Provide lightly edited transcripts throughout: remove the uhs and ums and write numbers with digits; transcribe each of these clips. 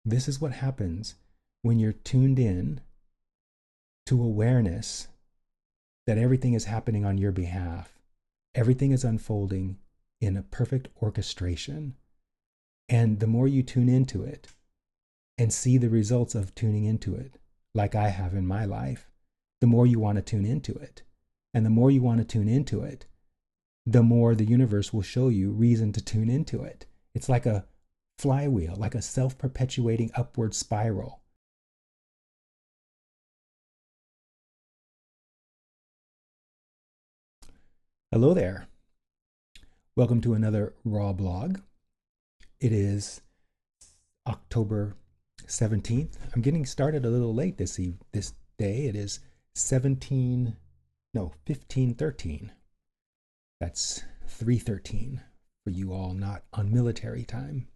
This is what happens when you're tuned in to awareness that everything is happening on your behalf. Everything is unfolding in a perfect orchestration. And the more you tune into it and see the results of tuning into it, like I have in my life, the more you want to tune into it. And the more you want to tune into it, the more the universe will show you reason to tune into it. It's like a flywheel, like a self-perpetuating upward spiral. Hello there. Welcome to another Raw blog. It is October 17th. I'm getting started a little late this day. It is 15:13. That's 3:13 for you all not on military time.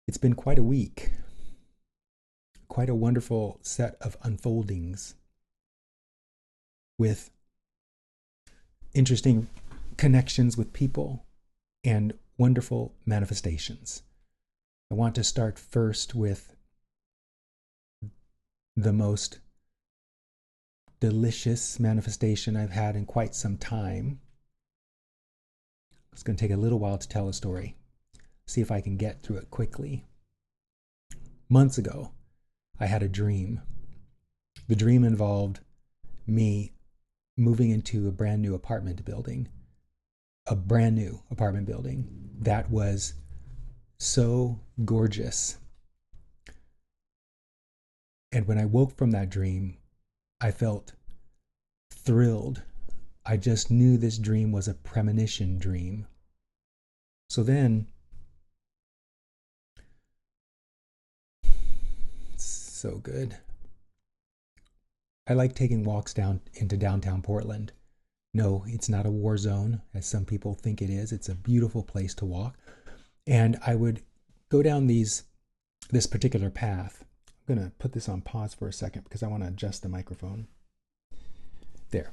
It's been quite a week. Quite a wonderful set of unfoldings with interesting connections with people and wonderful manifestations. I want to start first with the most delicious manifestation I've had in quite some time. It's going to take a little while to tell a story. See if I can get through it quickly. Months ago, I had a dream. The dream involved me moving into a brand new apartment building. A brand new apartment building that was so gorgeous. And when I woke from that dream, I felt thrilled. I just knew this dream was a premonition dream. So then, so good. I like taking walks down into downtown Portland. No, it's not a war zone, as some people think it is. It's a beautiful place to walk. And I would go down this particular path. I'm going to put this on pause for a second because I want to adjust the microphone. There.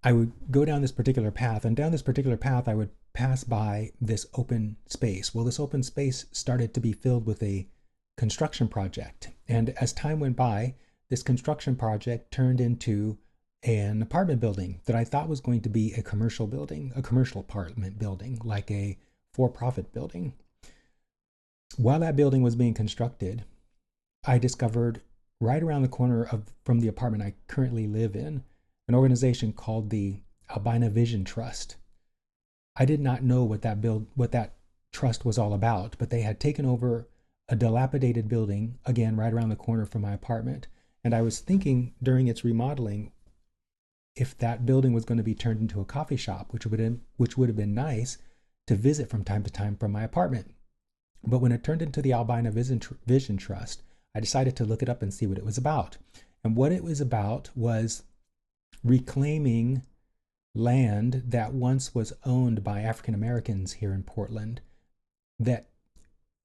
I would go down this particular path, and down this particular path, I would pass by this open space. Well, this open space started to be filled with a construction project. And as time went by, this construction project turned into an apartment building that I thought was going to be a commercial building, a commercial apartment building, like a for-profit building. While that building was being constructed, I discovered right around the corner from the apartment I currently live in, an organization called the Albina Vision Trust. I did not know what that trust was all about, but they had taken over a dilapidated building, again, right around the corner from my apartment. And I was thinking during its remodeling, if that building was going to be turned into a coffee shop, which would have been nice to visit from time to time from my apartment. But when it turned into the Albina Vision Trust, I decided to look it up and see what it was about. And what it was about was reclaiming land that once was owned by African Americans here in Portland. That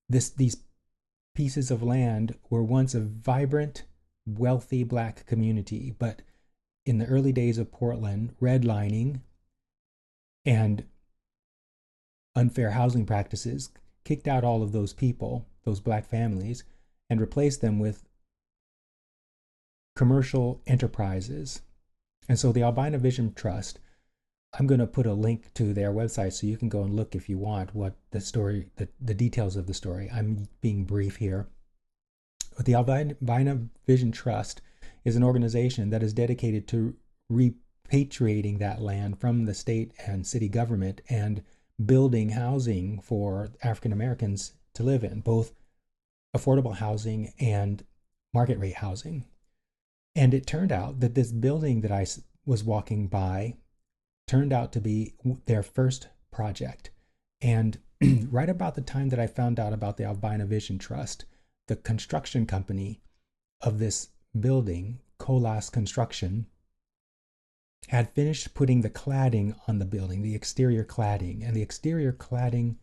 these pieces of land were once a vibrant, wealthy Black community, but in the early days of Portland, redlining and unfair housing practices kicked out all of those people, those Black families, and replaced them with commercial enterprises. And so the Albina Vision Trust, I'm going to put a link to their website so you can go and look if you want what the story, the details of the story. I'm being brief here. But the Albina Vision Trust is an organization that is dedicated to repatriating that land from the state and city government and building housing for African Americans to live in, both affordable housing and market rate housing. And it turned out that this building that I was walking by turned out to be their first project. And right about the time that I found out about the Albina Vision Trust, the construction company of this building, Colas Construction, had finished putting the cladding on the building, the exterior cladding, and the exterior cladding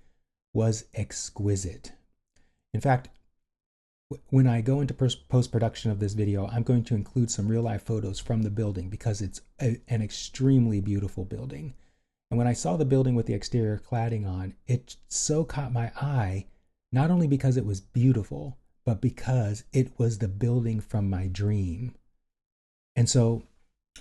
was exquisite. In fact, when I go into post-production of this video, I'm going to include some real-life photos from the building because it's an extremely beautiful building. And when I saw the building with the exterior cladding on, it so caught my eye, not only because it was beautiful, but because it was the building from my dream. And so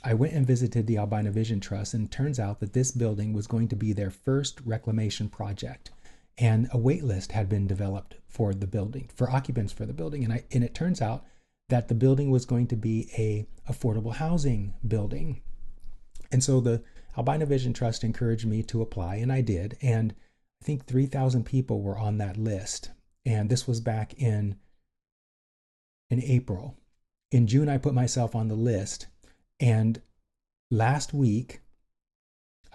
I went and visited the Albina Vision Trust, and it turns out that this building was going to be their first reclamation project. And a wait list had been developed for the building, for occupants for the building. And it turns out that the building was going to be a affordable housing building. And so the Albina Vision Trust encouraged me to apply, and I did. And I think 3,000 people were on that list. And this was back in April. In June, I put myself on the list. And last week,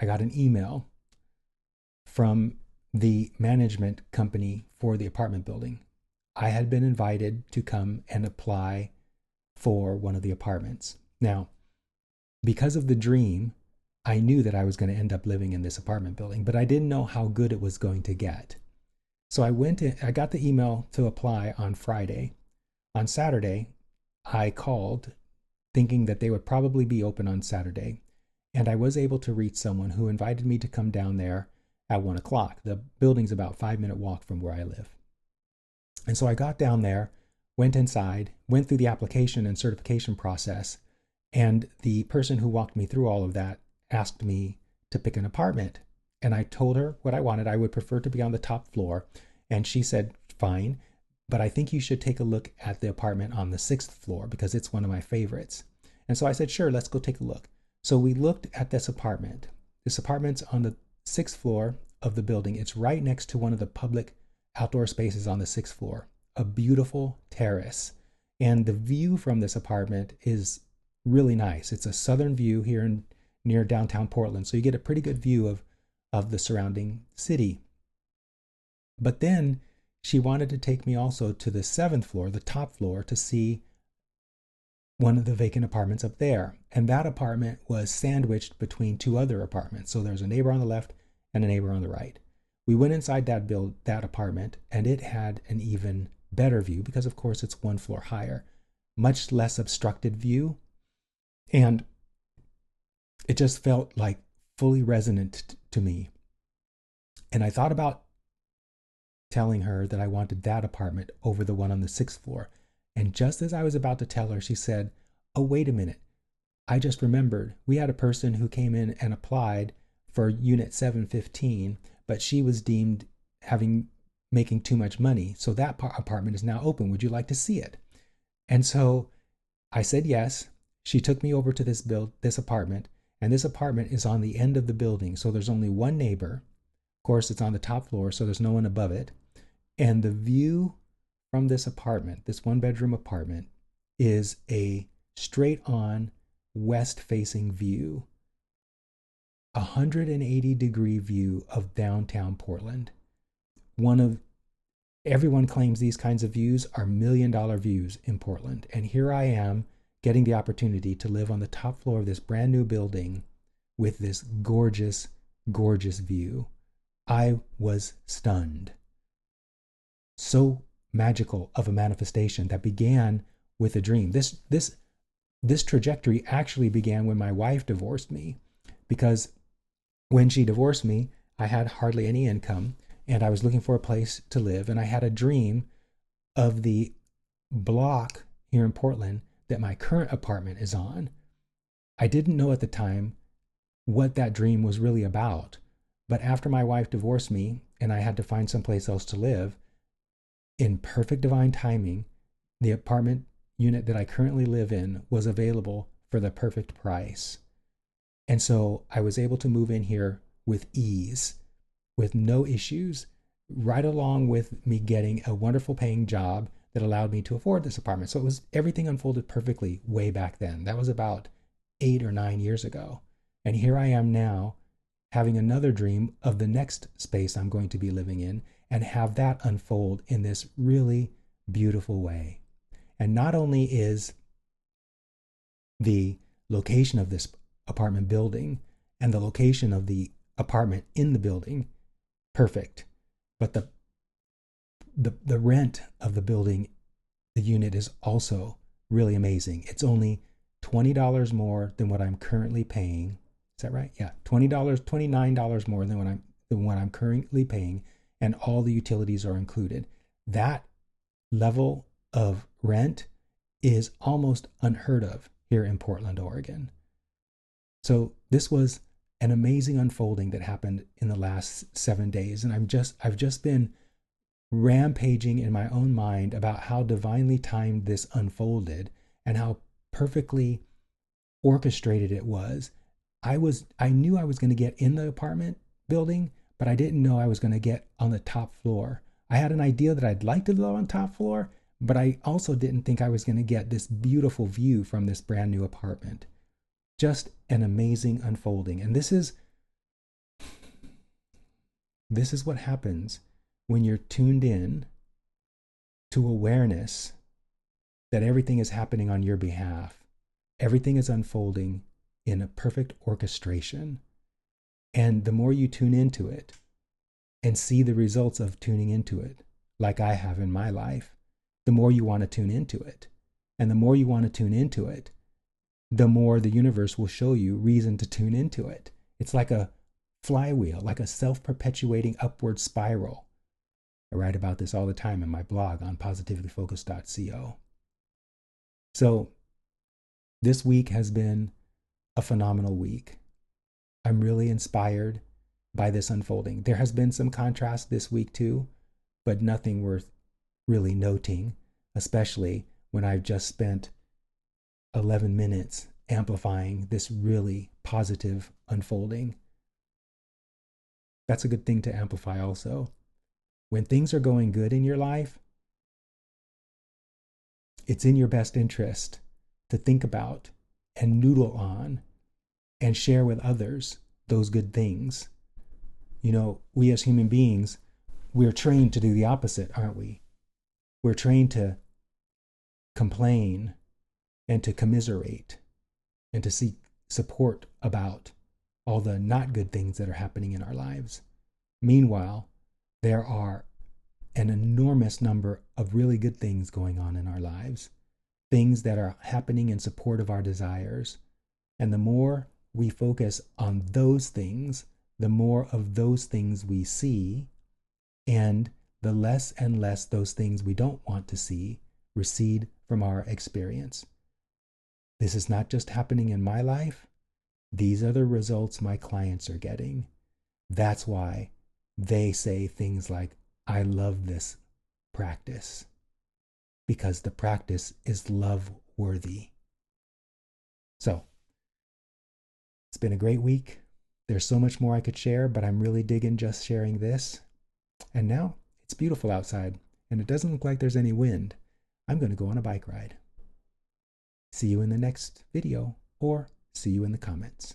I got an email from the management company for the apartment building. I had been invited to come and apply for one of the apartments. Now, because of the dream, I knew that I was going to end up living in this apartment building, but I didn't know how good it was going to get. So I got the email to apply on Friday. On Saturday, I called thinking that they would probably be open on Saturday, and I was able to reach someone who invited me to come down there at 1 o'clock. The building's about a 5-minute walk from where I live. And so I got down there, went inside, went through the application and certification process, and the person who walked me through all of that asked me to pick an apartment. And I told her what I wanted. I would prefer to be on the top floor. And she said, fine, but I think you should take a look at the apartment on the 6th floor because it's one of my favorites. And so I said, sure, let's go take a look. So we looked at this apartment. This apartment's on the 6th floor of the building. It's right next to one of the public outdoor spaces on the 6th floor, a beautiful terrace. And the view from this apartment is really nice. It's a southern view here near downtown Portland. So you get a pretty good view of the surrounding city. But then she wanted to take me also to the 7th floor, the top floor, to see one of the vacant apartments up there. And that apartment was sandwiched between two other apartments. So there's a neighbor on the left and a neighbor on the right. We went inside that apartment, and it had an even better view because, of course, it's 1 floor higher. Much less obstructed view. And it just felt like fully resonant to me. And I thought about telling her that I wanted that apartment over the one on the 6th floor. And just as I was about to tell her, she said, oh, wait a minute. I just remembered we had a person who came in and applied for unit 715, but she was deemed making too much money. So that apartment is now open. Would you like to see it? And so I said yes. She took me over to this apartment, and this apartment is on the end of the building. So there's only one neighbor. Of course, it's on the top floor, so there's no one above it. And the view from this apartment, this 1-bedroom apartment, is a straight-on west-facing view. 180-degree view of downtown Portland. Everyone claims these kinds of views are $1 million views in Portland. And here I am getting the opportunity to live on the top floor of this brand new building with this gorgeous, gorgeous view. I was stunned. So magical of a manifestation that began with a dream. This trajectory actually began when my wife divorced me, because when she divorced me, I had hardly any income and I was looking for a place to live, and I had a dream of the block here in Portland that my current apartment is on. I didn't know at the time what that dream was really about, but after my wife divorced me and I had to find someplace else to live, in perfect divine timing, the apartment unit that I currently live in was available for the perfect price. And so I was able to move in here with ease, with no issues, right along with me getting a wonderful paying job that allowed me to afford this apartment. So everything unfolded perfectly way back then. That was about 8 or 9 years ago. And here I am now having another dream of the next space I'm going to be living in, and have that unfold in this really beautiful way. And not only is the location of this apartment building and the location of the apartment in the building perfect, but the rent of the building, the unit, is also really amazing. It's only $20 more than what I'm currently paying, Is that right? Yeah, $20, $29 more than what I'm currently paying, and all the utilities are included. That level of rent is almost unheard of here in Portland, Oregon. So this was an amazing unfolding that happened in the last 7 days, and I've just been rampaging in my own mind about how divinely timed this unfolded and how perfectly orchestrated it was. I knew I was going to get in the apartment building, but I didn't know I was going to get on the top floor. I had an idea that I'd like to live on top floor, but I also didn't think I was going to get this beautiful view from this brand new apartment. Just an amazing unfolding. And this is what happens when you're tuned in to awareness that everything is happening on your behalf. Everything is unfolding in a perfect orchestration. And the more you tune into it and see the results of tuning into it, like I have in my life, the more you want to tune into it. And the more you want to tune into it, the more the universe will show you reason to tune into it. It's like a flywheel, like a self-perpetuating upward spiral. I write about this all the time in my blog on positivelyfocused.co. So this week has been a phenomenal week. I'm really inspired by this unfolding. There has been some contrast this week too, but nothing worth really noting, especially when I've just spent 11 minutes amplifying this really positive unfolding. That's a good thing to amplify also. When things are going good in your life, it's in your best interest to think about and noodle on and share with others those good things. You know, we as human beings, we're trained to do the opposite, aren't we? We're trained to complain and to commiserate and to seek support about all the not good things that are happening in our lives. Meanwhile, there are an enormous number of really good things going on in our lives, things that are happening in support of our desires. And the more we focus on those things, the more of those things we see, and the less and less those things we don't want to see recede from our experience. This is not just happening in my life. These are the results my clients are getting. That's why they say things like, I love this practice, because the practice is love worthy. So, it's been a great week. There's so much more I could share, but I'm really digging just sharing this. And now it's beautiful outside, and it doesn't look like there's any wind. I'm going to go on a bike ride. See you in the next video, or see you in the comments.